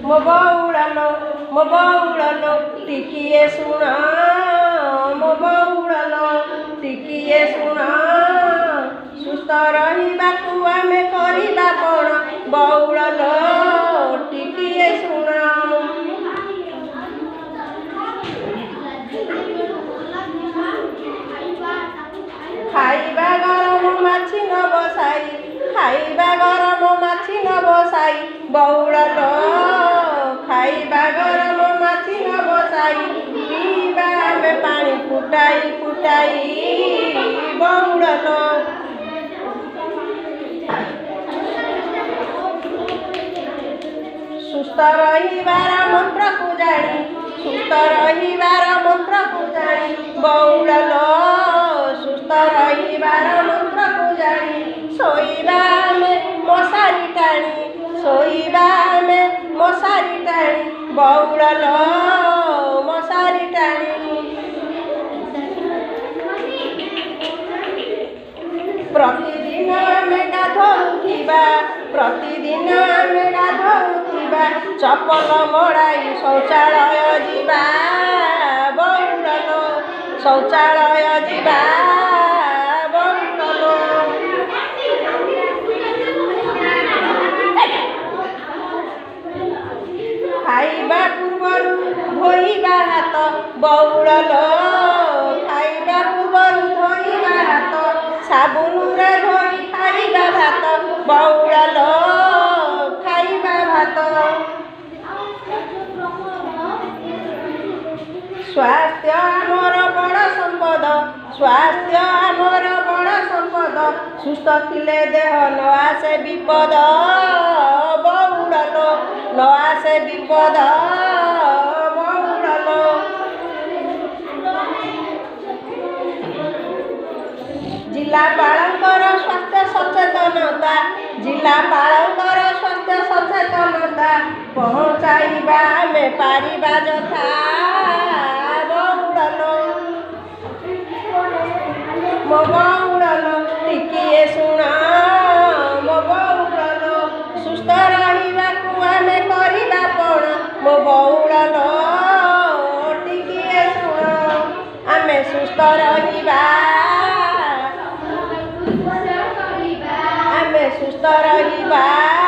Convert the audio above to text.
ମୋ ବଉଳଲୋ ଟିକିଏ ଶୁଣ ମୋ ବଉଳଲୋ ଟିକିଏ ଶୁଣ ସୁସ୍ଥ ରହିବାକୁ ଆମେ କରିବା କ'ଣ ବଉଳଲୋ ଟିକିଏ ଶୁଣ ଖାଇବା ଗରମ ମାଛି ନ ବସାଇ ଖାଇବା ଗରମ ମାଛି ନ ବସାଇ ବଉଳଲୋ ଖାଇବା ଗରମ ମାଛି ନ ବସାଇ ପିଇବା ଆମେ ପାଣି ଫୁଟାଇ ଫୁଟାଇ ବଉଳଲୋ ସୁସ୍ଥ ରହିବାର ମନ୍ତ୍ରକୁ ଜାଣି ସୁସ୍ଥ ରହିବାର ମନ୍ତ୍ରକୁ ଜାଣି ବଉଳଲୋ ସୁସ୍ଥ ରହିବାର ମନ୍ତ୍ରକୁ ଜାଣି ଶୋଇବା ଆମେ ମଶାରୀ ଟାଣି ଶୋଇବା ଆମେ ମଶାରୀ ଟାଣି ବଉଳଲୋ ମଶାରୀ ଟାଣି ପ୍ରତିଦିନ ଆମେ ଗାଧୋଉଥିବା ପ୍ରତିଦିନ ଆମେ ଗାଧୋଉଥିବା ଚପଲ ମଡ଼ାଇ ଶୌଚାଳୟ ଯିବା ବଉଳଲୋ ଶୌଚାଳୟ ଯିବା ବଉଳଲୋ ଖାଇବା ପୂର୍ବରୁ ଧୋଇବା ହାତ ବଉଳଲୋ ଖାଇବା ପୂର୍ବରୁ ଧୋଇବା ହାତ ସାବୁନରେ ଧୋଇ ଖାଇବା ଭାତ ବଉଳଲୋ ଖାଇବା ଭାତ ସ୍ୱାସ୍ଥ୍ୟ ଆମର ବଡ଼ ସମ୍ପଦ ସ୍ୱାସ୍ଥ୍ୟ ଆମର ବଡ଼ ସମ୍ପଦ ସୁସ୍ଥ ଥିଲେ ଦେହ ନ ଆସେ ବିପଦ ବଉଳଲୋ ନ ଆସେ ବିପଦ ବଉଳଲୋ ଜିଲ୍ଲାପାଳଙ୍କର ସ୍ୱାସ୍ଥ୍ୟ ସଚେତନତା ଜିଲ୍ଲାପାଳଙ୍କର ସ୍ୱାସ୍ଥ୍ୟ ସଚେତନତା ପହଞ୍ଚାଇବା ଆମେ ପାରିବା ଯଥା ବଉଳଲୋ ମୋ ବଉଳଲୋ ଟିକିଏ ଶୁଣ ମୋ ବଉଳଲୋ ସୁସ୍ଥ ରହିବାକୁ ଆମେ କରିବା କ'ଣ ମୋ ବଉଳଲୋ ଟିକିଏ ଶୁଣ ଆମେ ସୁସ୍ଥ ରହିବା ଆମେ ସୁସ୍ଥ ରହିବା।